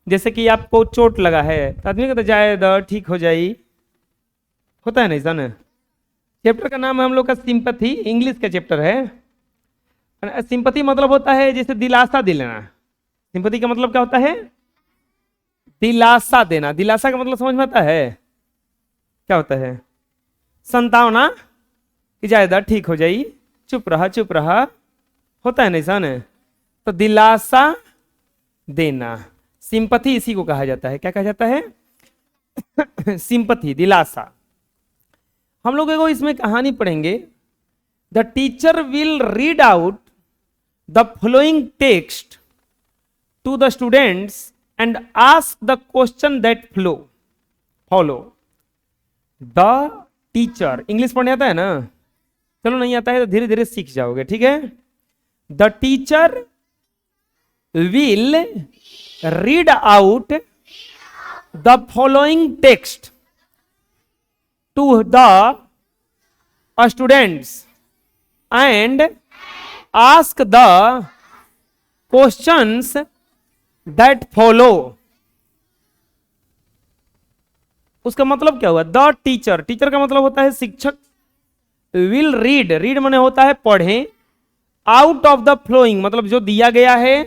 जैसे कि आपको चोट लगा है तो आदमी कहता जाए द ठीक हो जाई, होता है ना ऐसा ना। चैप्टर का नाम है हम लोग का सिंपैथी, इंग्लिश का चैप्टर है। सिंपैथी मतलब होता है जैसे दिलासा दिलाना। सिंपैथी का मतलब क्या होता है? दिलासा देना। दिलासा का मतलब समझ में आता है? क्या होता है? संतावना कि जायदा ठीक हो जाई, चुप रहा चुप रहा, होता है ना ऐसा ना। तो दिलासा देना, सिंपैथी इसी को कहा जाता है। क्या कहा जाता है? सिंपैथी, दिलासा। हम लोग एगो इसमें कहानी पढ़ेंगे। The teacher will read out the following text to the students and ask the question that follow. The teacher, English पढ़ने आता है ना? चलो नहीं आता है तो धीरे धीरे सीख जाओगे, ठीक है। The teacher will read out the following text to the students and ask the questions that follow. उसका मतलब क्या हुआ? द टीचर, टीचर का मतलब होता है शिक्षक। विल रीड, रीड माने होता है पढ़ें। आउट ऑफ द फ्लोइंग मतलब जो दिया गया है।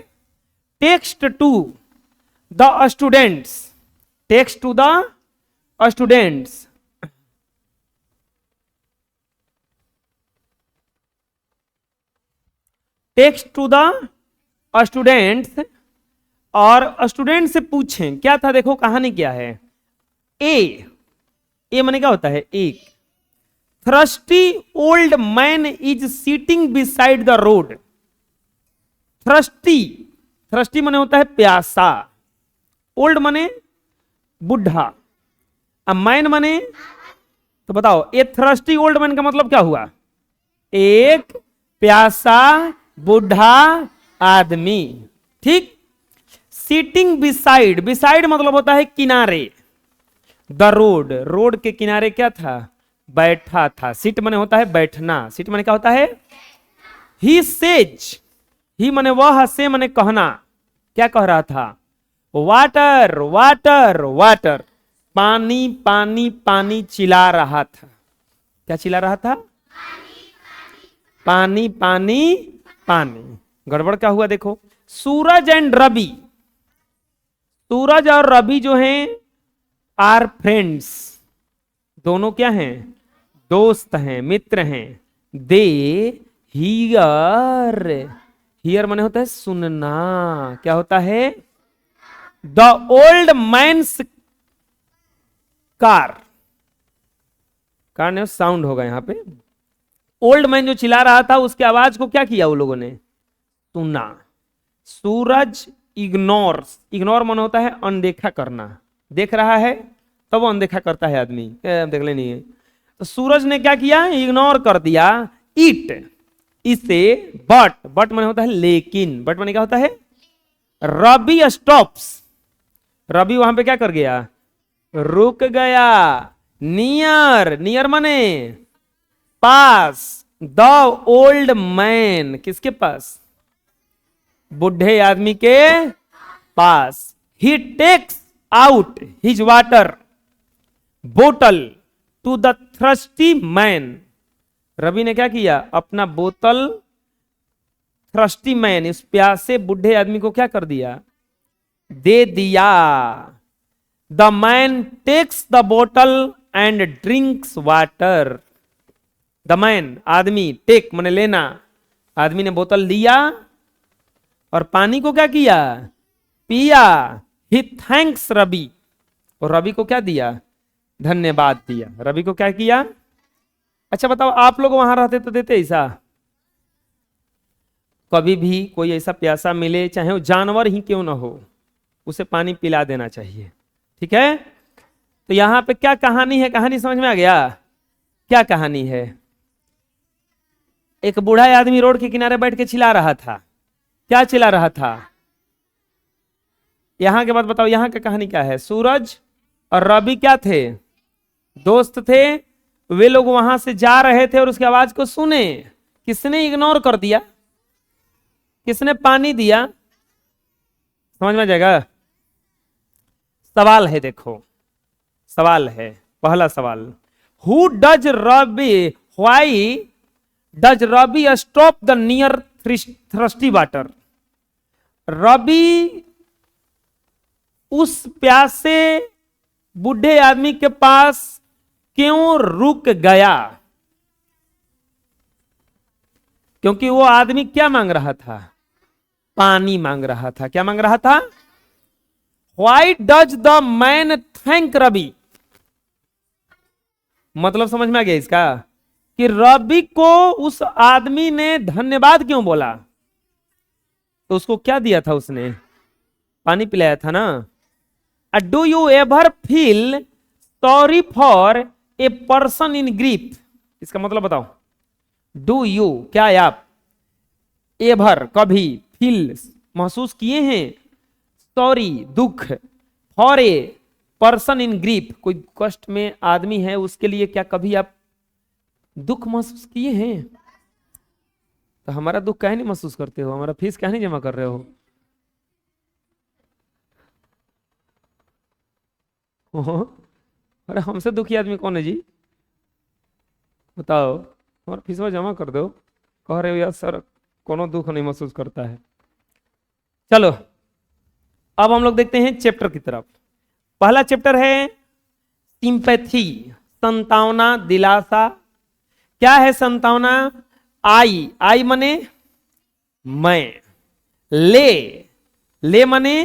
Text to the students, text to the students. Text to the students, और स्टूडेंट से पूछें क्या था। देखो कहानी क्या है। ए माने क्या होता है? एक। Thirsty old man is seating beside the road. Thirsty, thirsty माने होता है प्यासा। ओल्ड माने बुढ़ा। अब मैन माने, तो बताओ ये थ्रस्टी ओल्ड मैन का मतलब क्या हुआ? एक प्यासा बुढ़ा आदमी, ठीक। सीटिंग बिसाइड, बिसाइड मतलब होता है किनारे। द रोड, रोड के किनारे क्या था? बैठा था। सीट माने होता है बैठना। सीट माने क्या होता है? ही सेज, ही माने वह, से माने कहना। क्या कह रहा था? वाटर वाटर वाटर, पानी पानी पानी चिल्ला रहा था। क्या चिल्ला रहा था? पानी पानी पानी। गड़बड़ क्या हुआ देखो। सूरज एंड रवि, सूरज और रवि जो हैं आर फ्रेंड्स, दोनों क्या हैं? दोस्त हैं, मित्र हैं। दे हियर, हियर माने होता है सुनना। क्या होता है? The old man's car, car ने साउंड होगा यहां पे। ओल्ड मैन जो चिल्ला रहा था उसकी आवाज को क्या किया वो लोगों ने? सुना। सूरज इग्नोर्स, इग्नोर माने होता है अनदेखा करना। देख रहा है तब वो अनदेखा करता है आदमी, देख ले नहीं है। तो सूरज ने क्या किया? इग्नोर कर दिया इट, इसे। बट, बट माने होता है लेकिन, बट माने क्या होता है? रवि स्टॉप्स, रवि वहां पे क्या कर गया? रुक गया। नियर, नियर माने पास। द ओल्ड मैन, किसके पास? बुढ़े आदमी के पास। He takes out his water बोतल to the thirsty man. Ravi ने क्या किया? अपना बोतल थ्रस्टी मैन, इस प्यासे बुढ़े आदमी को क्या कर दिया? दे दिया। द मैन टेक्स द बोतल and drinks water. The man आदमी, टेक माने लेना, आदमी ने बोतल लिया और पानी को क्या किया? पिया। ही थैंक्स रवि, और रवि को क्या दिया? धन्यवाद दिया। रवि को क्या किया? अच्छा बताओ आप लोग वहां रहते तो देते ऐसा? कभी भी कोई ऐसा प्यासा मिले, चाहे वो जानवर ही क्यों ना हो, उसे पानी पिला देना चाहिए, ठीक है। तो यहां पे क्या कहानी है? कहानी समझ में आ गया? क्या कहानी है? एक बूढ़ा आदमी रोड के किनारे बैठ के चिल्ला रहा था। क्या चिल्ला रहा था? यहां के बाद बताओ यहां की कहानी क्या है? सूरज और रवि क्या थे? दोस्त थे। वे लोग वहां से जा रहे थे और उसकी आवाज को सुने। किसने इग्नोर कर दिया? किसने पानी दिया? समझ में आ जाएगा? सवाल है, देखो सवाल है, पहला सवाल, who does Rabi, why does Rabi stop the near thirsty water? Rabi उस प्यासे बूढ़े आदमी के पास क्यों रुक गया? क्योंकि वो आदमी क्या मांग रहा था? पानी मांग रहा था। क्या मांग रहा था? Why does the man thank Rabi? मतलब समझ में आ गया इसका कि रबी को उस आदमी ने धन्यवाद क्यों बोला? तो उसको क्या दिया था? उसने पानी पिलाया था ना। Do you ever feel sorry for a person in grief? इसका मतलब बताओ। डू यू, क्या आप एवर, कभी, फील, महसूस किए हैं, सॉरी, दुख, for a person in grief, कोई कष्ट में आदमी है उसके लिए क्या कभी आप दुख महसूस किए हैं? तो हमारा दुख काहे नहीं महसूस करते हो? हमारा फीस काहे नहीं जमा कर रहे हो? अरे हमसे दुखी आदमी कौन है जी? बताओ, हमारा फीस जमा कर दो। कह रहे हो यार सर कोनो दुख नहीं महसूस करता है। चलो अब हम लोग देखते हैं चैप्टर की तरफ। पहला चैप्टर है सिंपैथी, संतावना, दिलासा। क्या है संतावना? आई, आई मने मैं, ले, ले मने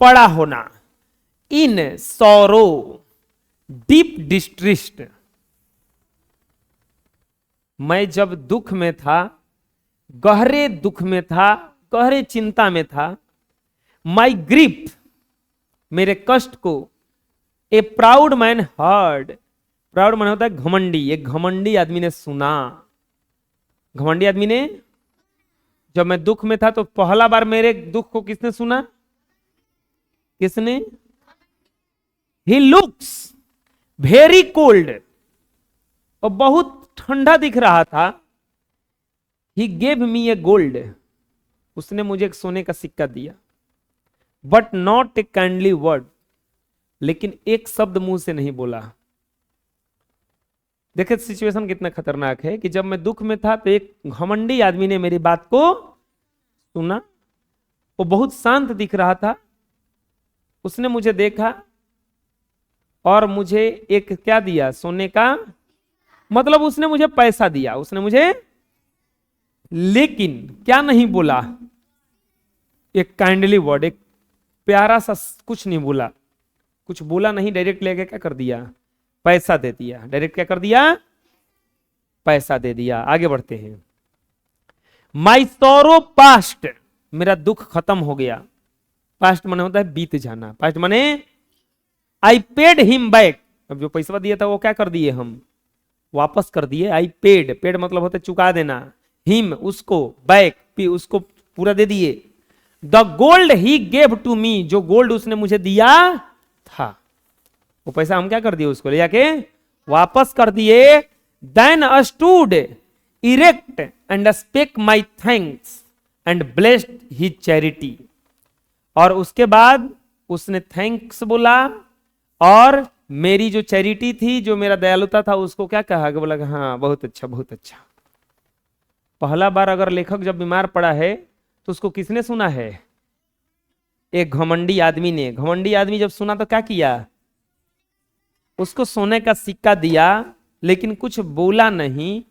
पड़ा होना, इन सौरो, डीप डिस्ट्रेस्ड। मैं जब दुख में था, गहरे दुख में था, गहरे चिंता में था, माई ग्रीफ, मेरे कष्ट को, ए proud man heard, proud man होता है घमंडी, एक घमंडी आदमी ने सुना। घमंडी आदमी ने, जब मैं दुख में था तो पहला बार मेरे दुख को किसने सुना? किसने? ही लुक्स वेरी कोल्ड, और बहुत ठंडा दिख रहा था। ही गेव मी ए गोल्ड, उसने मुझे एक सोने का सिक्का दिया। But not a kindly word, लेकिन एक शब्द मुंह से नहीं बोला। देखे सिचुएशन कितना खतरनाक है कि जब मैं दुख में था तो एक घमंडी आदमी ने मेरी बात को सुना। वो बहुत शांत दिख रहा था। उसने मुझे देखा और मुझे एक क्या दिया? सोने का, मतलब उसने मुझे पैसा दिया, उसने मुझे, लेकिन क्या नहीं बोला? एक काइंडली वर्ड, एक प्यारा सा कुछ नहीं बोला। कुछ बोला नहीं, डायरेक्ट लेके क्या कर दिया? पैसा दे दिया। डायरेक्ट क्या कर दिया? पैसा दे दिया। आगे बढ़ते हैं। माई सॉरो पास्ट, मेरा दुख खत्म हो गया। पास्ट माने होता है बीत जाना। पास्ट माने आई पेड हिम बैक, अब जो पैसा दिया था वो क्या कर दिए? हम वापस कर दिए। आई पेड, पेड मतलब होता है चुका देना। हिम, उसको, बैक, उसको पूरा दे दिए। The gold he gave to me, जो गोल्ड उसने मुझे दिया था, वो पैसा हम क्या कर दिए? उसको ले जाके वापस कर दिए। Then I stood erect and spake my thanks and blessed his charity, और उसके बाद उसने थैंक्स बोला और मेरी जो चैरिटी थी, जो मेरा दयालुता था, उसको क्या कहा? बोला हाँ बहुत अच्छा, बहुत अच्छा। पहला बार अगर लेखक जब बीमार पड़ा है तो उसको किसने सुना है? एक घमंडी आदमी ने। घमंडी आदमी जब सुना तो क्या किया? उसको सोने का सिक्का दिया, लेकिन कुछ बोला नहीं।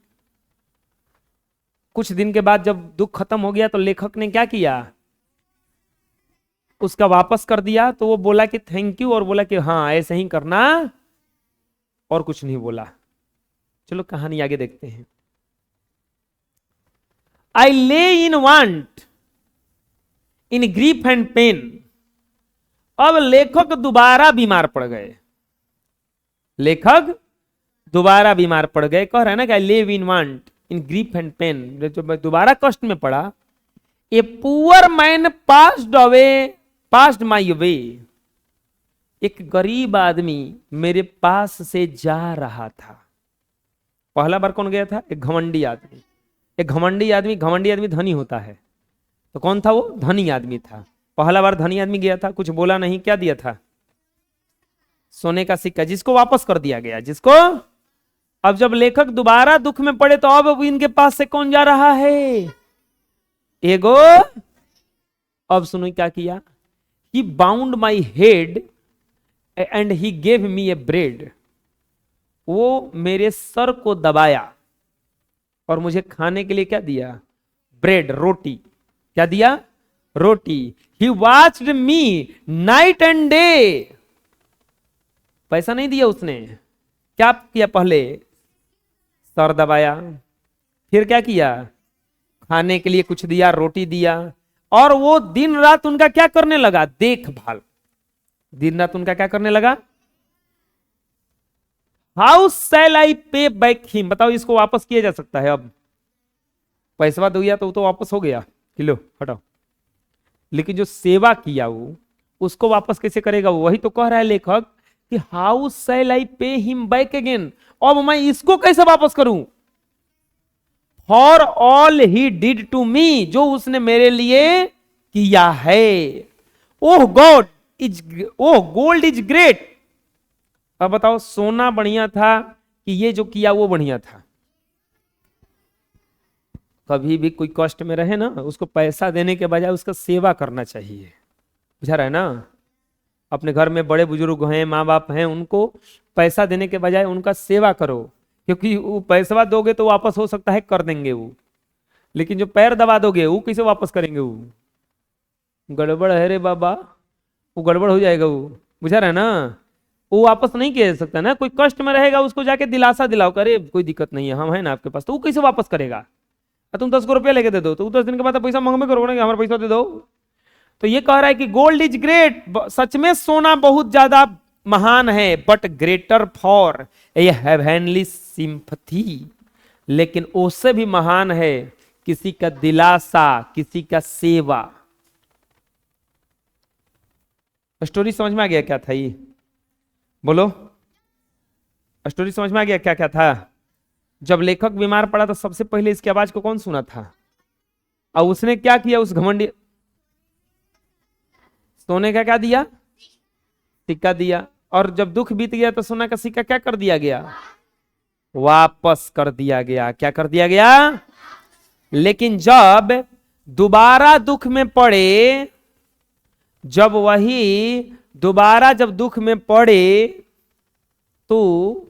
कुछ दिन के बाद जब दुख खत्म हो गया तो लेखक ने क्या किया? उसका वापस कर दिया। तो वो बोला कि थैंक यू, और बोला कि हाँ ऐसे ही करना, और कुछ नहीं बोला। चलो कहानी आगे देखते हैं। I lay in want in grief and pain. अब लेखक दोबारा बीमार पड़ गए। लेखक दोबारा बीमार पड़ गए। कह रहे हैं ना कि I live in want in grief and pain, जब मैं दोबारा कष्ट में पड़ा। A poor man passed away, passed my way, एक गरीब आदमी मेरे पास से जा रहा था। पहला बार कौन गया था? एक घमंडी आदमी। एक घमंडी आदमी, घमंडी आदमी धनी होता है। तो कौन था वो? धनी आदमी था। पहला बार धनी आदमी गया था, कुछ बोला नहीं। क्या दिया था? सोने का सिक्का जिसको वापस कर दिया गया, जिसको अब जब लेखक दोबारा दुख में पड़े तो अब इनके पास से कौन जा रहा है? एगो। अब सुनो क्या किया, he bound my head and he gave me a bread. वो मेरे सर को दबाया और मुझे खाने के लिए क्या दिया? ब्रेड, रोटी। क्या दिया? रोटी। He watched me night and day. पैसा नहीं दिया उसने, क्या किया? पहले सर दबाया, फिर क्या किया? खाने के लिए कुछ दिया, रोटी दिया, और वो दिन रात उनका क्या करने लगा? देखभाल। दिन रात उनका क्या करने लगा? हाउ शैल आई पे बैक हिम। बताओ, इसको वापस किया जा सकता है? अब पैसा दिया तो वो तो वापस हो गया, किलो हटाओ, लेकिन जो सेवा किया वो उसको वापस कैसे करेगा? वो वही तो कह रहा है लेखक कि how shell I pay him back again. अब मैं इसको कैसे वापस करूं? For all he did to me, जो उसने मेरे लिए किया है। Oh god is, oh gold is great. अब बताओ, सोना बढ़िया था कि ये जो किया वो बढ़िया था? कभी भी कोई कष्ट में रहे ना, उसको पैसा देने के बजाय उसका सेवा करना चाहिए। बुझा रहा है ना? अपने घर में बड़े बुजुर्ग हैं, माँ बाप हैं, उनको पैसा देने के बजाय उनका सेवा करो, क्योंकि वो पैसा दोगे तो वापस हो सकता है कर देंगे वो, लेकिन जो पैर दबा दोगे वो कैसे वापस करेंगे? वो गड़बड़ है रे बाबा, वो गड़बड़ हो जाएगा वो। बुझा रहा है ना? वो वापस नहीं किया जा सकता ना। कोई कष्ट में रहेगा उसको जाके दिलासा दिलाओ, करे कोई दिक्कत नहीं है, हम है ना आपके पास, तो वो कैसे वापस करेगा? तुम 10 रुपया लेके दे दो तो 10 दिन के बाद पैसा मांगने करोगे ना, हमारा पैसा दे दो। तो ये कह रहा है कि गोल्ड इज ग्रेट, सच में सोना बहुत ज्यादा महान है, but greater for a heavenly sympathy, लेकिन उससे भी महान है किसी का दिलासा, किसी का सेवा। स्टोरी समझ में आ गया क्या था ये? बोलो, स्टोरी समझ में आ गया क्या क्या था? जब लेखक बीमार पड़ा तो सबसे पहले इसकी आवाज को कौन सुना था? और उसने क्या किया? उस घमंडी सोने का क्या दिया? सिक्का दिया। और जब दुख बीत गया तो सोना का सिक्का क्या कर दिया गया? वापस कर दिया गया। क्या कर दिया गया? लेकिन जब दोबारा दुख में पड़े, जब वही दोबारा जब दुख में पड़े तो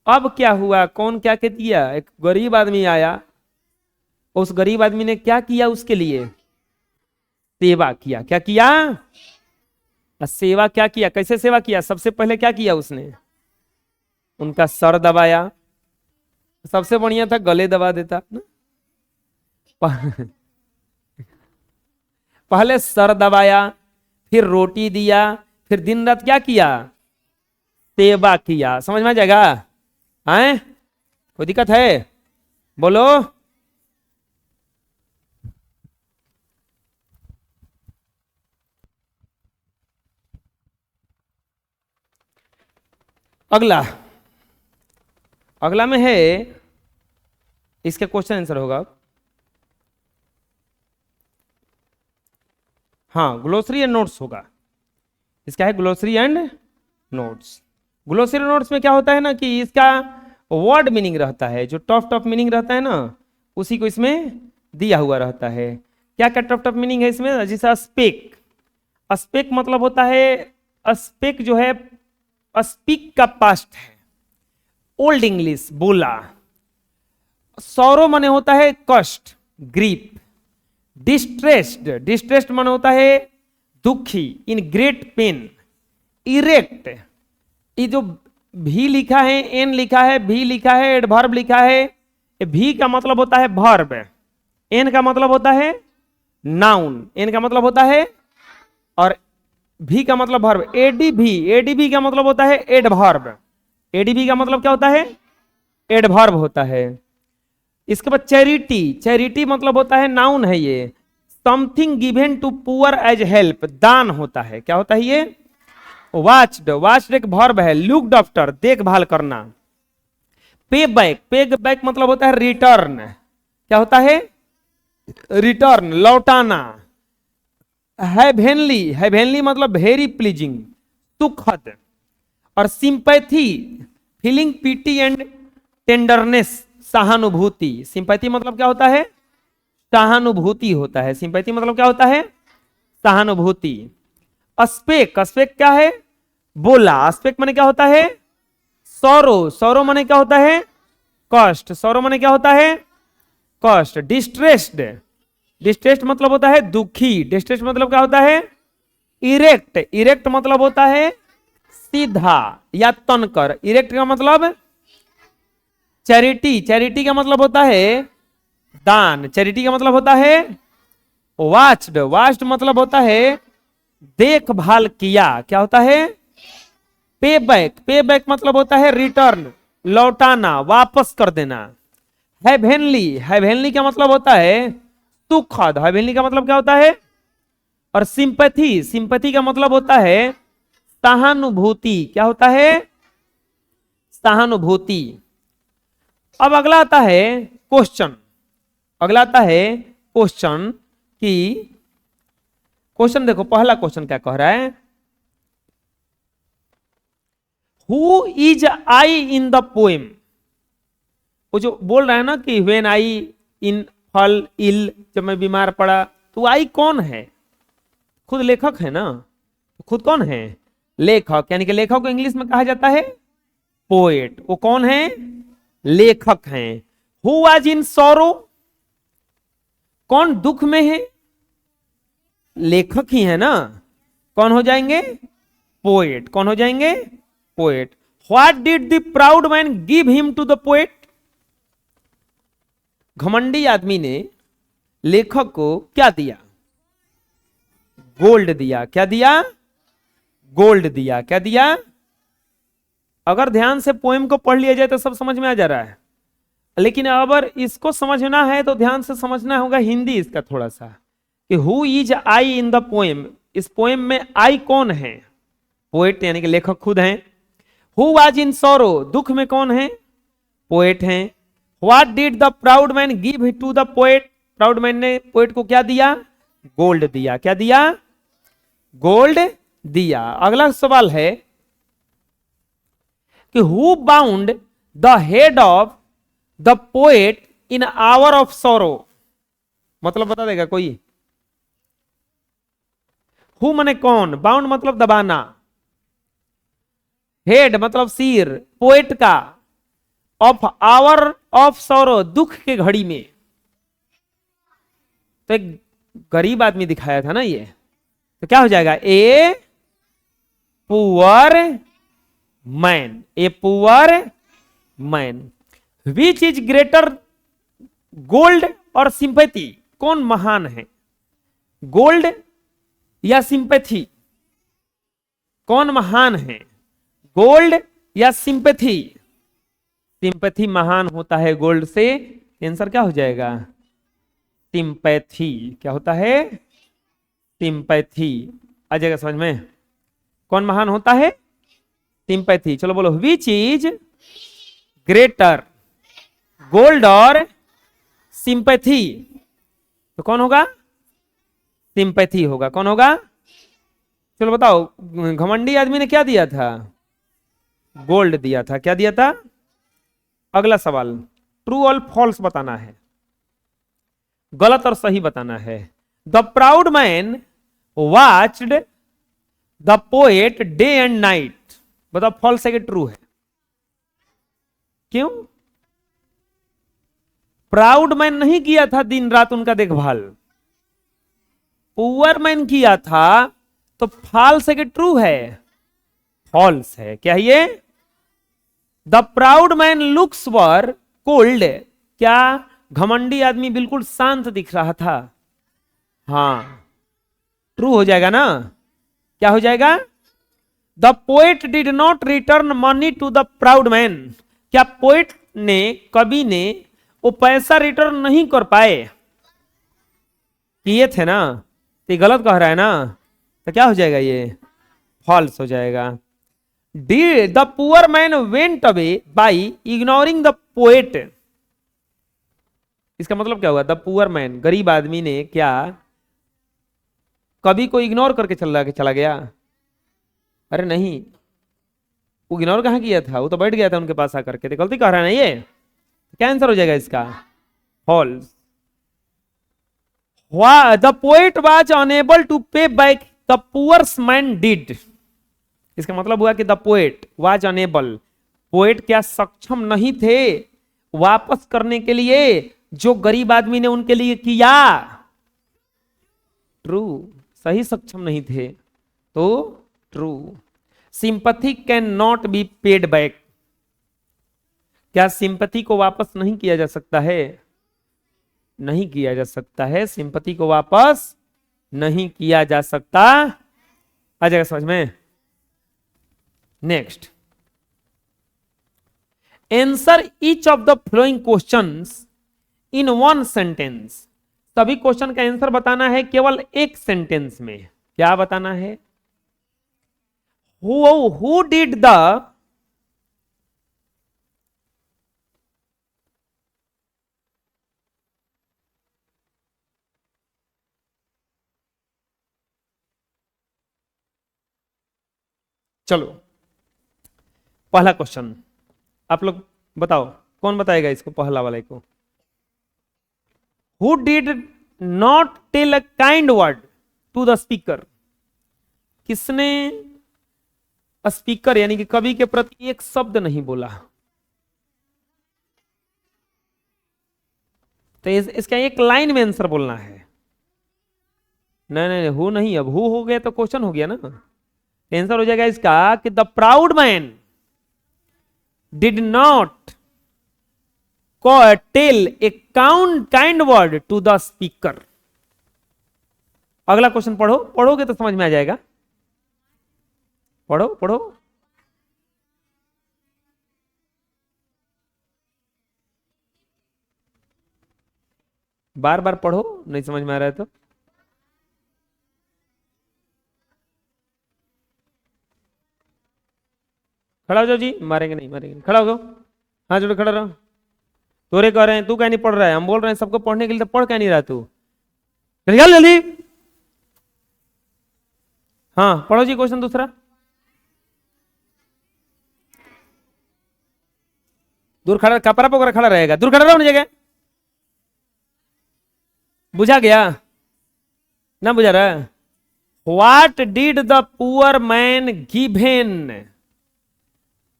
अब क्या हुआ? कौन क्या कह दिया? एक गरीब आदमी आया, उस गरीब आदमी ने क्या किया? उसके लिए सेवा किया। क्या किया? सेवा क्या किया? कैसे सेवा किया? सबसे पहले क्या किया उसने? उनका सर दबाया। सबसे बढ़िया था गले दबा देता ना। पहले सर दबाया, फिर रोटी दिया, फिर दिन रात क्या किया? सेवा किया। समझ में आ जाएगा? हैं? कोई दिक्कत है? बोलो। अगला, अगला में है, इसका क्वेश्चन आंसर होगा। हाँ, ग्लोसरी एंड नोट्स होगा। इसका है glossary and notes. Glossary notes में क्या होता है ना कि इसका वर्ड मीनिंग रहता है, जो टफ टफ मीनिंग रहता है ना उसी को इसमें दिया हुआ रहता है। क्या क्या टफ टफ मीनिंग है इसमें? जैसा स्पेक, स्पेक मतलब होता है, स्पेक जो है स्पीक का पास्ट है, ओल्ड इंग्लिश बोला। सौरो माने होता है कष्ट, ग्रीप। डिस्ट्रेस्ड, डिस्ट्रेस्ड माने होता है दुखी, इन ग्रेट पेन। इरेक्ट, ये जो भी लिखा है, एन लिखा है, भी लिखा है, एडवर्ब लिखा है, भी का मतलब होता है वर्ब, एन का मतलब होता है नाउन, एन का मतलब होता है, और भी का मतलब वर्ब। एडीबी, एडीबी का मतलब होता है एडवर्ब, एडीबी का मतलब क्या होता है? एडवर्ब होता है। इसके बाद चैरिटी, चैरिटी मतलब होता है नाउन है ये, something given to poor as help, दान होता है। क्या होता है ये? वॉच्ड, वॉच्ड एक वर्ब है। लुक्ड आफ्टर, देखभाल करना। पे बैक, पे बैक मतलब होता है रिटर्न। क्या होता है? रिटर्न, लौटाना। हेवनली, हेवनली मतलब वेरी प्लीजिंग, सुखद। और sympathy feeling PT and tenderness, सहानुभूति। सिंपैथी मतलब क्या होता है? सहानुभूति होता है। सिंपैथी मतलब क्या होता है? सहानुभूति। अस्पेक, अस्पेक क्या है? बोला। अस्पेक माने क्या होता है? सौरो, सौरो माने क्या होता है? कष्ट। सौरो माने क्या होता है? कष्ट। डिस्ट्रेस्ड, डिस्ट्रेस्ड मतलब होता है दुखी। डिस्ट्रेस्ड मतलब क्या होता है? इरेक्ट, इरेक्ट मतलब होता है सीधा या तनकर। इरेक्ट का मतलब चैरिटी, चैरिटी का मतलब होता है दान। चैरिटी का मतलब होता है वाच्ड, वाच्ड मतलब होता है देखभाल किया। क्या होता है? पे बैक, पे बैक मतलब होता है रिटर्न, लौटाना, वापस कर देना। हेवनली, हेवनली का मतलब होता है सुखद। हेवनली का मतलब क्या होता है? और सिंपैथी, सिंपैथी का मतलब होता है सहानुभूति। क्या होता है? सहानुभूति। अब अगला आता है क्वेश्चन, अगला आता है क्वेश्चन कि क्वेश्चन देखो, पहला क्वेश्चन क्या कह रहा है? Who is I in the poem? वो जो बोल रहा है ना कि when I in fall ill, जब मैं बीमार पड़ा, तो आई कौन है? खुद लेखक है ना। खुद कौन है? लेखक। यानी कि लेखक को इंग्लिश में कहा जाता है पोएट। वो कौन है? लेखक हैं। हु वाज इन सॉरो, कौन दुख में है? लेखक ही है ना। कौन हो जाएंगे? पोएट। कौन हो जाएंगे? Poet. What did the proud man give him to the poet? घमंडी आदमी ने लेखक को क्या दिया? गोल्ड दिया। क्या दिया? गोल्ड दिया। क्या दिया? अगर ध्यान से पोएम को पढ़ लिया जाए तो सब समझ में आ जा रहा है, लेकिन अगर इसको समझना है तो ध्यान से समझना होगा हिंदी इसका थोड़ा सा, कि who is I in the poem. इस पोएम में आई कौन है? पोएट यानी कि लेखक खुद हैं। हु वाज इन सॉरो, दुख में कौन है? पोएट हैं। What did the proud man give to the poet? Proud man ने पोएट को क्या दिया? गोल्ड दिया। क्या दिया? गोल्ड दिया। अगला सवाल है कि who bound the head of the poet in hour of sorrow? मतलब बता देगा कोई? हु माने कौन, बाउंड मतलब दबाना, हेड मतलब सिर पोएट का, ऑफ आवर ऑफ सॉरो दुख के घड़ी में। तो एक गरीब आदमी दिखाया था ना ये, तो क्या हो जाएगा? ए poor man, A poor man. Which is greater, gold और सिंपैथी, कौन महान है? गोल्ड या सिंपैथी? कौन महान है, गोल्ड या सिंपैथी? सिंपैथी महान होता है गोल्ड से। आंसर क्या हो जाएगा? सिंपैथी। क्या होता है? सिंपैथी। आ जाएगा समझ में? कौन महान होता है? सिंपैथी। चलो बोलो, विच इज ग्रेटर, गोल्ड और सिंपैथी? तो कौन होगा? सिंपैथी होगा। कौन होगा? चलो बताओ, घमंडी आदमी ने क्या दिया था? गोल्ड दिया था। क्या दिया था? अगला सवाल ट्रू और फॉल्स बताना है, गलत और सही बताना है। The proud man watched the poet day and night. बताओ फॉल्स है कि ट्रू है? क्यों? प्राउड मैन नहीं किया था दिन रात उनका देखभाल, पुअर मैन किया था। तो फॉल्स है कि ट्रू है? फॉल्स है। क्या है ये? The proud man looks were cold. क्या घमंडी आदमी बिल्कुल शांत दिख रहा था? हाँ, ट्रू हो जाएगा ना। क्या हो जाएगा? The poet did not return money to the proud man. क्या पोएट ने, कवि ने वो पैसा रिटर्न नहीं कर पाए? किए थे ना, तो गलत कह रहा है ना, तो क्या हो जाएगा? ये फॉल्स हो जाएगा। Did the poor man went away by ignoring the poet? इसका मतलब क्या हुआ? द पुअर मैन, गरीब आदमी ने क्या कवि को इग्नोर करके चला गया? अरे नहीं, वो इग्नोर कहाँ किया था, वो तो बैठ गया था उनके पास आकर के, तो गलती कह रहा है ना ये, क्या आंसर हो जाएगा इसका, false. The poet was unable to pay back the poor's man did, इसका मतलब हुआ कि the poet was unable, poet क्या सक्षम नहीं थे वापस करने के लिए जो गरीब आदमी ने उनके लिए किया। ट्रू, सही सक्षम नहीं थे, तो true. Sympathy can not be paid back, क्या सिंपैथी को वापस नहीं किया जा सकता है, नहीं किया जा सकता है, सिंपैथी को वापस नहीं किया जा सकता। आ जाएगा समझ में। Next, answer each of the flowing questions in one sentence, सभी क्वेश्चन का आंसर बताना है केवल एक सेंटेंस में। क्या बताना है, हु डिड द, चलो पहला क्वेश्चन आप लोग बताओ, कौन बताएगा इसको, पहला वाले को। Who did not tell a kind word to the speaker, किसने स्पीकर यानी कि कवि के प्रति एक शब्द नहीं बोला। तो इसका एक लाइन में आंसर बोलना है। नहीं नहीं हु नहीं, अब हु हो गया तो क्वेश्चन हो गया ना। आंसर हो जाएगा इसका कि the proud man did not tell a kind word to the speaker. अगला क्वेश्चन पढ़ो, पढ़ोगे तो समझ में आ जाएगा, पढ़ो पढ़ो। बार बार पढ़ो, नहीं समझ में आ रहा है तो। खड़ा हो जाओ जी, मारेंगे नहीं मारेंगे नहीं। खड़ा हो जाओ, हाँ जोड़े खड़ा रहो। तोरे कह रहे हैं, तू क्या नहीं पढ़ रहा है, हम बोल रहे हैं सबको पढ़ने के लिए, तो पढ़ क्या नहीं रहा तू, जल्दी जल्दी। हाँ पढ़ो जी क्वेश्चन दूसरा। दूर खड़ा, कपड़ा पकड़ खड़ा रहेगा, दूर खड़ा रहो अपनी जगह। बुझा गया ना, बुझा रहा। What did the poor man given,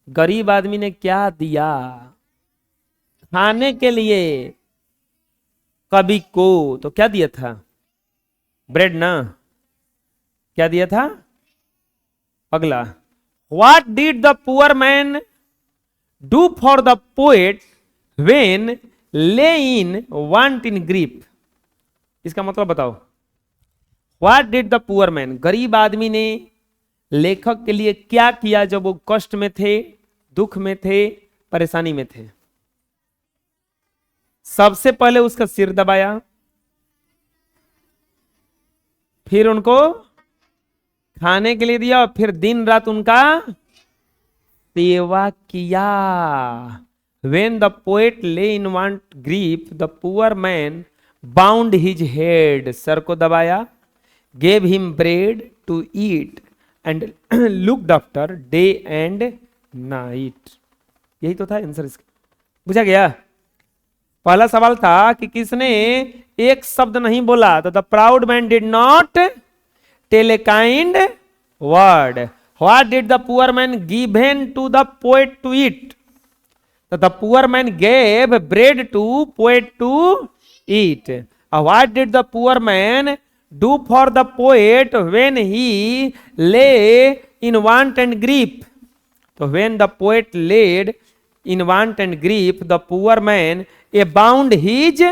गरीब आदमी ने क्या दिया खाने के लिए कवि को, तो क्या दिया था, ब्रेड ना, क्या दिया था। अगला, what did the poor man do for the poet when ले इन वांट इन ग्रीफ, इसका मतलब बताओ। What did the poor man, गरीब आदमी ने लेखक के लिए क्या किया जब वो कष्ट में थे, दुख में थे, परेशानी में थे। सबसे पहले उसका सिर दबाया, फिर उनको खाने के लिए दिया, और फिर दिन रात उनका सेवा किया। When the poet lay in want grief, the poor man bound his head, sir को दबाया, gave him bread to eat and looked after day and night। यही तो था आंसर इसका, बुझा गया। पहला सवाल था कि किसने एक शब्द नहीं बोला, तो the proud man did not tell a kind word. What did the poor man given to the poet to eat? So the poor man gave bread to poet to eat. What did the poor man do for the poet when he lay in want and grief? So when the poet laid in want and grief, the poor man bound his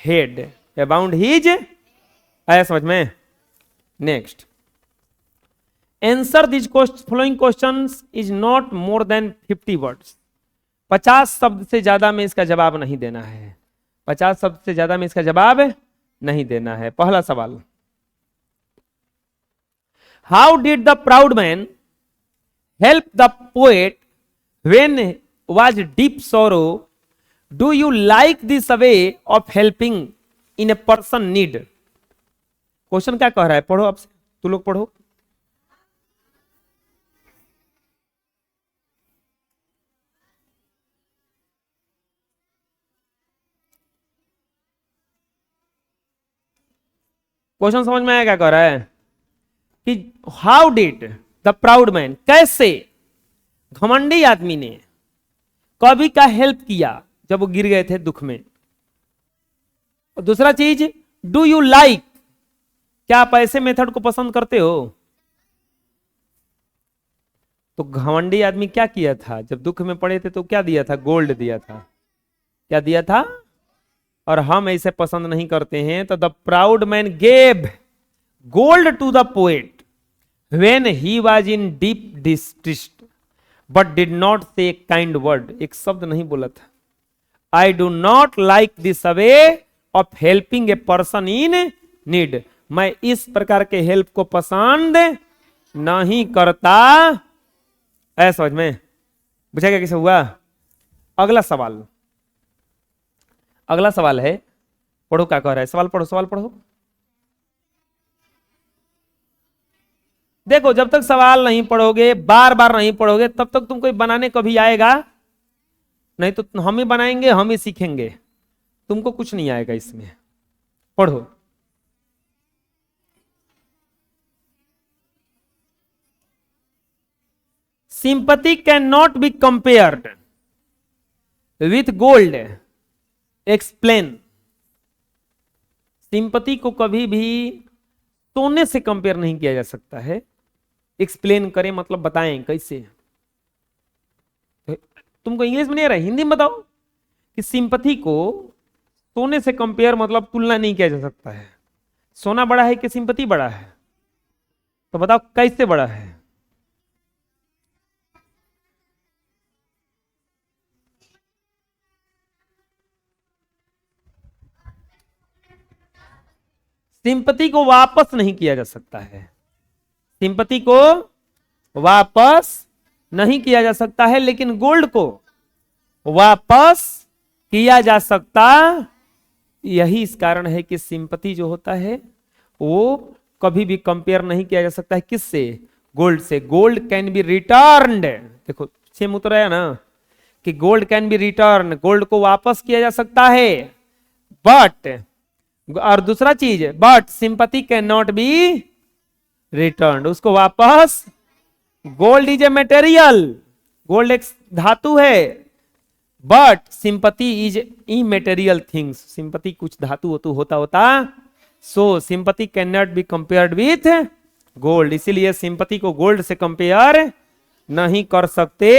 head. Bound his, आया समझ में। Next. Answer these following questions is not more than 50 words। 50 शब्द से ज्यादा में इसका जवाब नहीं देना है, 50 शब्द से ज्यादा में इसका जवाब नहीं देना है। पहला सवाल, how did the proud man help the poet when was deep sorrow, do you like this way of helping in a person need. Question क्या कह रहा है, पढ़ो आपसे, तू लोग पढ़ो। क्वेश्चन समझ में आया क्या कह रहा है कि how did the proud man, कैसे घमंडी आदमी ने कवि का हेल्प किया जब वो गिर गए थे दुख में। और दूसरा चीज, डू यू लाइक, क्या आप ऐसे मेथड को पसंद करते हो? तो घमंडी आदमी क्या किया था जब दुख में पड़े थे, तो क्या दिया था? गोल्ड दिया था। क्या दिया था? और हम ऐसे पसंद नहीं करते हैं। तो the proud man gave gold to the poet when he was in deep distress but did not say kind word. एक शब्द नहीं बोला था। I do not like this way of helping a person in need. मैं इस प्रकार के help को पसंद नहीं करता। ऐसा समझ में बुझाएगा कैसे हुआ? अगला सवाल, अगला सवाल है, पढ़ो क्या कह रहा है। सवाल पढ़ो, सवाल पढ़ो। देखो, जब तक सवाल नहीं पढ़ोगे, बार बार नहीं पढ़ोगे, तब तक तुमको बनाने कभी आएगा नहीं। तो हम ही बनाएंगे, हम ही सीखेंगे, तुमको कुछ नहीं आएगा इसमें। पढ़ो। Sympathy can not be compared with gold. Explain. Sympathy को कभी भी सोने से कंपेयर नहीं किया जा सकता है। एक्सप्लेन करें मतलब बताएं कैसे। तुमको इंग्लिश में नहीं आ रहा है, हिंदी में बताओ कि सिंपैथी को सोने से कंपेयर मतलब तुलना नहीं किया जा सकता है। सोना बड़ा है कि सिंपैथी बड़ा है? तो बताओ कैसे बड़ा है? सिंपैथी को वापस नहीं किया जा सकता है। सिंपैथी को वापस नहीं किया जा सकता है, लेकिन गोल्ड को वापस किया जा सकता। यही इस कारण है कि सिंपैथी जो होता है वो कभी भी कंपेयर नहीं किया जा सकता है किससे? गोल्ड से। Gold can be returned. देखो सेम उतर आया ना कि gold can be return, gold को वापस किया जा सकता है। बट, और दूसरा चीज, but sympathy can not be return, उसको वापस। Gold is a material, gold एक धातु है। But sympathy is immaterial things, sympathy कुछ धातु होता। So sympathy can not be compared with gold. इसीलिए सिंपैथी को गोल्ड से कंपेयर नहीं कर सकते